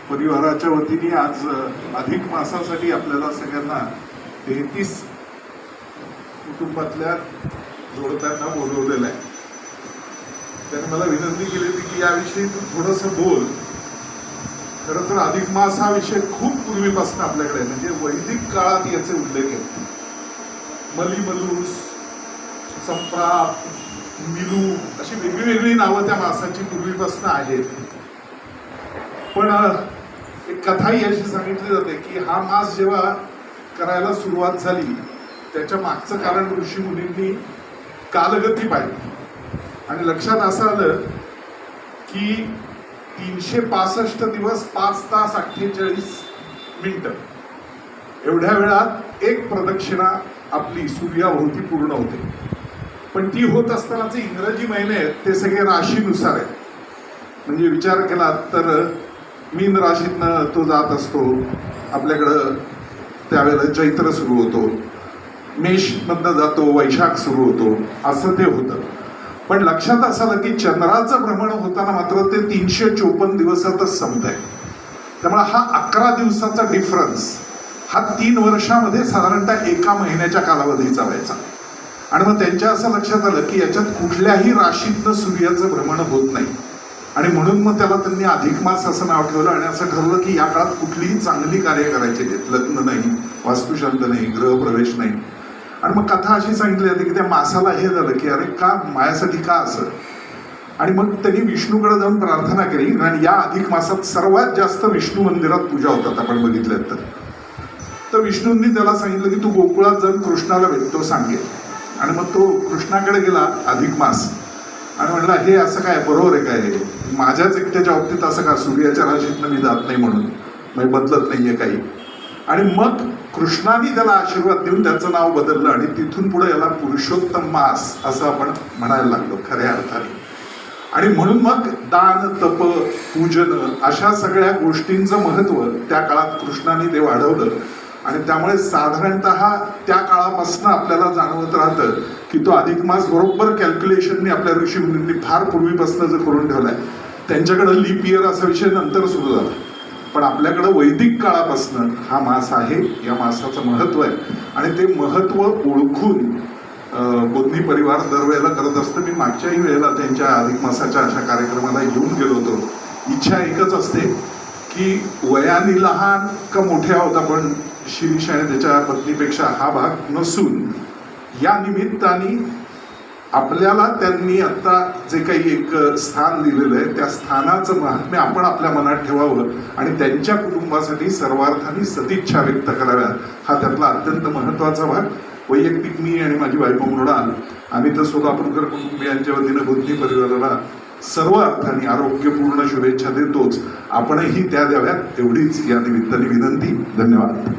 परिवाराच्या वतीने आज अधिक मासासाठी आपल्याला सगळ्यांना 33 कुटुंबातल्या जोडप्यांना बोलवलेलं आहे. त्याने मला विनंती केली होती की याविषयी तू थोडंसं बोल. खरं तर अधिक मास हा विषय खूप पूर्वीपासून आपल्याकडे म्हणजे वैदिक काळात याचे उल्लेख आहेत. मलीमलूस, संप्राप, मिलू अशी वेगळी नावं त्या मासाची पूर्वीपासून आहेत. पण एक कथाही अशी सांगितली जाते की हा मास जेव्हा करायला सुरुवात झाली त्याच्या मागचं कारण ऋषी मुनींनी कालगती पाहिली आणि लक्षात असं आलं की 365 दिवस 5 तास 48 मिनिटं एवढ्या वेळात एक प्रदक्षिणा आपली सूर्याभोवती पूर्ण होते. पण ती होत असतानाचे इंग्रजी महिने आहेत ते सगळे राशीनुसार आहेत. म्हणजे विचार केला तर मीन राशीतनं तो जात असतो, आपल्याकडं त्यावेळेला चैत्र सुरू होतो, मेषमधनं जातो, वैशाख सुरू होतो, असं ते होतं. पण लक्षात असं आलं की चंद्राचं भ्रमण होताना मात्र ते 354 दिवसातच संपतंय. त्यामुळे हा 11 दिवसाचा डिफरन्स हा 3 वर्षामध्ये साधारणतः 1 महिन्याच्या कालावधीचा व्हायचा. आणि मग त्यांच्या असं लक्षात आलं की याच्यात कुठल्याही राशीतनं सूर्याचं भ्रमण होत नाही आणि म्हणून मग त्याला त्यांनी अधिक मास असं नाव ठेवलं. आणि असं ठरवलं की या काळात कुठलीही चांगली कार्य करायची नाहीत, लग्न नाही, वास्तुशांत नाही, गृहप्रवेश नाही. आणि मग कथा अशी सांगितली जाते की त्या मासाला हे झालं की अरे का माझ्यासाठी का असं. आणि मग त्यांनी विष्णूकडे जाऊन प्रार्थना केली. आणि या अधिक मासात सर्वात जास्त विष्णू मंदिरात पूजा होतात आपण बघितल्यात तर विष्णूंनी त्याला सांगितलं की तू गोकुळात जाऊन कृष्णाला भेटतो सांगेल. आणि मग तो कृष्णाकडे गेला अधिक मास आणि म्हणला हे असं काय बरोबर आहे काय, माझ्याच एकट्याच्या बाबतीत असं का, सूर्याच्या राशीतनं मी जात नाही म्हणून म्हणजे बदलत नाहीये काही. आणि मग कृष्णाने त्याला आशीर्वाद देऊन त्याचं नाव बदललं आणि तिथून पुढे याला पुरुषोत्तम मास असं आपण म्हणायला लागलो खऱ्या अर्थाने. आणि म्हणून मग दान, तप, पूजन अशा सगळ्या गोष्टींचं महत्व त्या काळात कृष्णाने ते वाढवलं. आणि त्यामुळे साधारणतः त्या काळापासून आपल्याला जाणवत राहतं की तो अधिक मास बरोबर कॅल्क्युलेशनने आपल्या ऋषी मुनींनी फार पूर्वीपासून जो करून ठेवलाय. त्यांच्याकडं लीप इयर असा विषय नंतर सुरू झाला, पण आपल्याकडं वैदिक काळापासून हा मास आहे. या मासाचं महत्व आहे आणि ते महत्व ओळखून बोधनी परिवार दरवेळेला करत असतं. मी मागच्याही वेळेला त्यांच्या अधिक मासाच्या अशा कार्यक्रमाला येऊन गेलो होतो. इच्छा एकच असते की वयाने लहान का मोठे आहोत आपण, शिरीष आणि त्याच्या पत्नीपेक्षा हा भाग नसून या निमित्ताने आपल्याला त्यांनी आता जे काही एक स्थान दिलेलं आहे त्या स्थानाचं महात्म्य आपण आपल्या मनात ठेवावं आणि त्यांच्या कुटुंबासाठी सर्वार्थाने सदिच्छा व्यक्त कराव्या. हा त्यातला अत्यंत महत्त्वाचा भाग. वैयक्तिक मी आणि माझी बायको मृणाल आम्ही तर सोलापूरकर कुटुंबियांच्या वतीनं बोधनी परिवाराला सर्व अर्थाने आरोग्यपूर्ण शुभेच्छा देतोच. आपणही त्या द्याव्यात एवढीच या निमित्ताने विनंती. धन्यवाद.